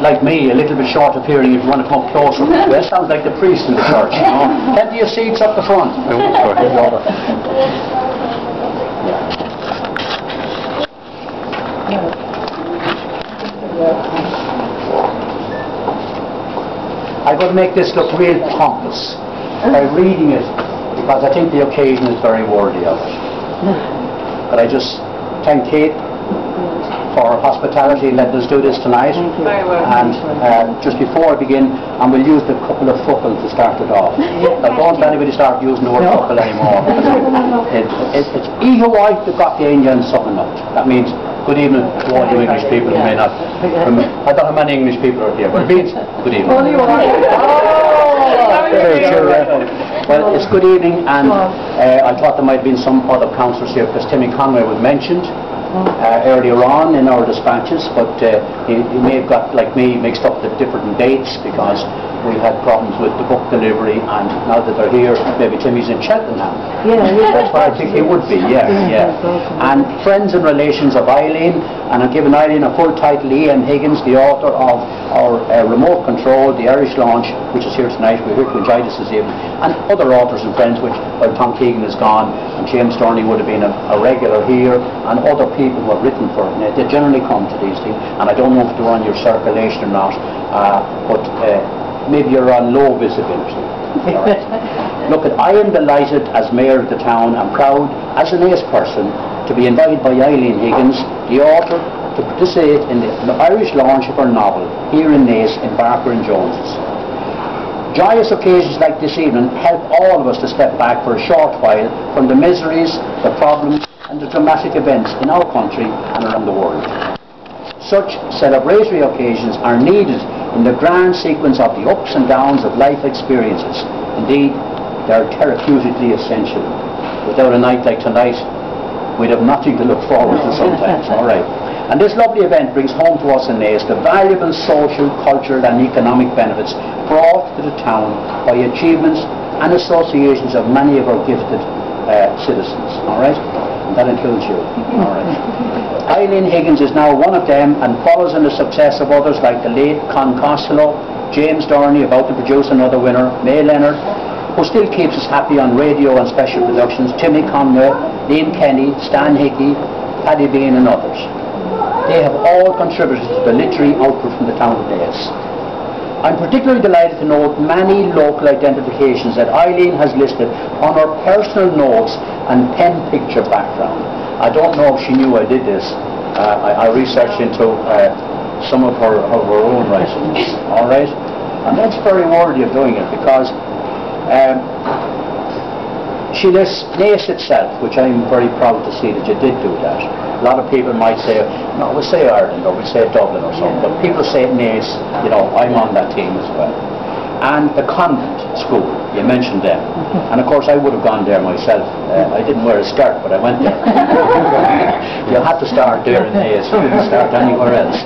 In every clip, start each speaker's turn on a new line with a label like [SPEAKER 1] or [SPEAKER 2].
[SPEAKER 1] like me, a little bit short of hearing if you want to come closer. Well, sounds like the priest in the church, you know. Plenty of seats up the front. I'm going to make this look real pompous by reading it, because I think the occasion is very worthy of it. But I just thank Kate for her hospitality, letting us do this tonight.
[SPEAKER 2] Very well.
[SPEAKER 1] And just before I begin, and we'll use the couple of fuckle to start it off. Now, don't let anybody start using the word fuckle anymore. It's Iha White that got the Indian something out. That means good evening to all you English people who may not. I don't know how many English people are here, but it means good evening. Well, it's good evening, and I thought there might have been some other councillors here, because Timmy Conway was mentioned earlier on in our dispatches, but he may have got, like me, mixed up the different dates, because we had problems with the book delivery, and now that they're here, maybe Timmy's in Cheltenham. That's where I think he would be, And friends and relations of Eileen, and I'm giving Eileen a full title, Ian Higgins, the author of our remote control, the Irish launch, which is here tonight. We're here to enjoy this evening, and other authors and friends, which, well, Tom Keegan is gone, and James Storney would have been a regular here, and other people who have written for it. They generally come to these things, and I don't know if they're on your circulation or not, but maybe you're on low visibility. All right. Look, I am delighted as Mayor of the town and proud as a Naas person to be invited by Eileen Higgins, the author, to participate in the Irish launch of her novel here in Naas in Barker and Jones's. Joyous occasions like this evening help all of us to step back for a short while from the miseries, the problems and the dramatic events in our country and around the world. Such celebratory occasions are needed in the grand sequence of the ups and downs of life experiences. Indeed, they are therapeutically essential. Without a night like tonight, we'd have nothing to look forward to sometimes. All right. And this lovely event brings home to us in Naas the valuable social, cultural and economic benefits brought to the town by achievements and associations of many of our gifted citizens. All right? And that includes you. All right. Eileen Higgins is now one of them and follows in the success of others like the late Con Costello, James Dorney, about to produce another winner, May Leonard, who still keeps us happy on radio and special productions, Timmy Conway, Liam Kenny, Stan Hickey, Paddy Bean and others. They have all contributed to the literary output from the town of Naas. I'm particularly delighted to note many local identifications that Eileen has listed on her personal notes and pen picture background. I don't know if she knew I did this. I researched into some of her own writings. All right, and that's very worthy of doing it, because she lists Naas itself, which I'm very proud to see that you did do that. A lot of people might say, no, we'll say Ireland or we'll say Dublin or something, but people say Naas, you know, I'm on that team as well. And the convent school, you mentioned them. And of course I would have gone there myself. I didn't wear a skirt, but I went there. You had to start there in Naas, you didn't start anywhere else.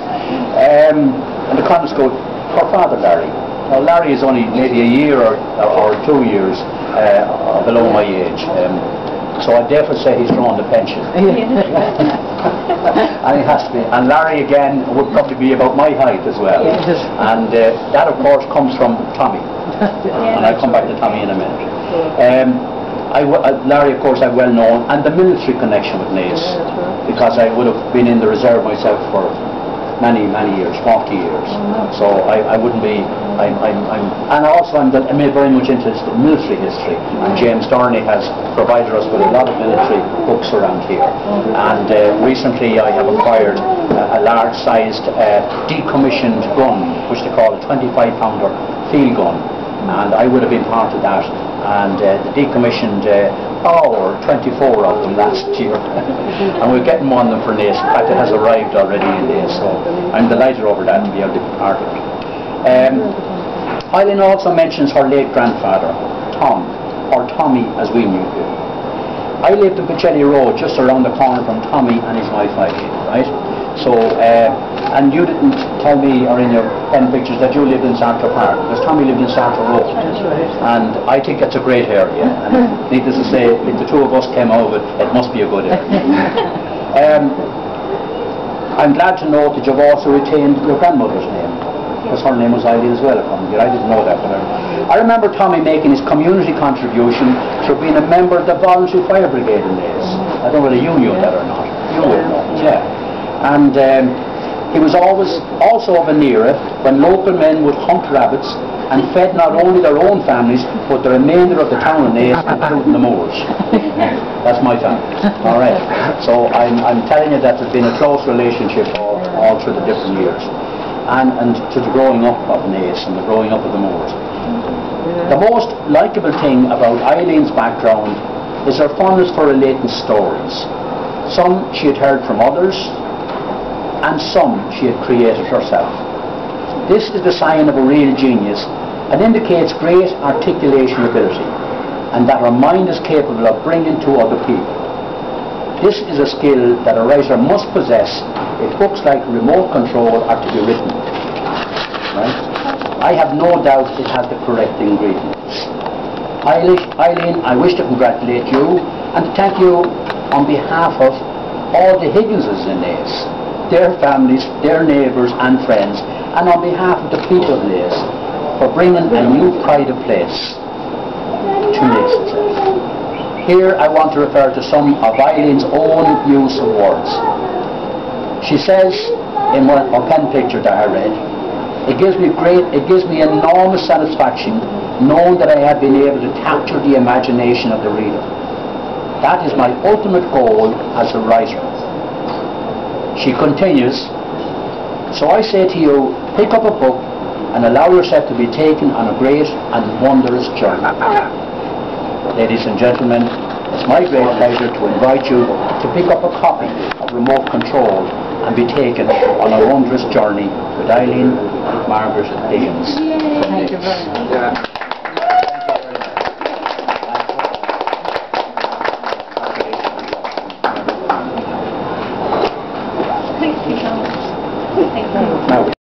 [SPEAKER 1] And the convent school, her father Larry. Now Larry is only maybe a year or 2 years below my age. So I therefore say he's drawn the pension. And it has to be. And Larry again would probably be about my height as well. And that of course comes from Tommy. And I'll come back to Tommy in a minute. Larry of course I've well known, and the military connection with Naas, because I would have been in the reserve myself for many years, 40 years. So I wouldn't be, and also I'm very much into military history, and James Dorney has provided us with a lot of military books around here. And recently I have acquired a large-sized decommissioned gun, which they call a 25-pounder field gun, and I would have been part of that. And decommissioned 24 of them last year. And we're getting one of them for Naas. In fact, it has arrived already in Naas, so I'm delighted over that to be able to be part of it. Eileen also mentions her late grandfather, Tom, or Tommy as we knew him. I lived in Picelli Road, just around the corner from Tommy and his wife Eileen, right? So, and you didn't tell me, or in your pen pictures, that you lived in Sartre Park, because Tommy lived in Sartre Road. And I think it's a great area, and needless to say, if the two of us came out of it, it must be a good area. I'm glad to note that you've also retained your grandmother's name, because her name was Eileen as well. I didn't know that. But I remember Tommy making his community contribution through being a member of the Voluntary Fire Brigade in Naas. I don't know whether you knew that or not. You would know, yeah. And he was always also of an era when local men would hunt rabbits and fed not only their own families but the remainder of the town of Naas, including the Moors. That's my family. All right. So I'm telling you that there's been a close relationship all through the different years, and to the growing up of Naas and the growing up of the Moors. The most likeable thing about Eileen's background is her fondness for relating stories. Some she had heard from others, and some she had created herself. This is the sign of a real genius and indicates great articulation ability, and that her mind is capable of bringing to other people. This is a skill that a writer must possess if books like Remote Control are to be written. Right? I have no doubt it has the correct ingredients. Eileen, I wish to congratulate you and to thank you on behalf of all the Higginses in Naas, their families, their neighbours and friends, and on behalf of the people of Naas for bringing a new pride of place to Naas itself. Here I want to refer to some of Eileen's own use of words. She says in one of her pen picture that I read, it gives me enormous satisfaction knowing that I have been able to capture the imagination of the reader. That is my ultimate goal as a writer. She continues, so I say to you, pick up a book and allow yourself to be taken on a great and wondrous journey. Ladies and gentlemen, it's my great pleasure to invite you to pick up a copy of Remote Control and be taken on a wondrous journey with Eileen Margaret Higgins.
[SPEAKER 2] Thank you very much.
[SPEAKER 1] Now,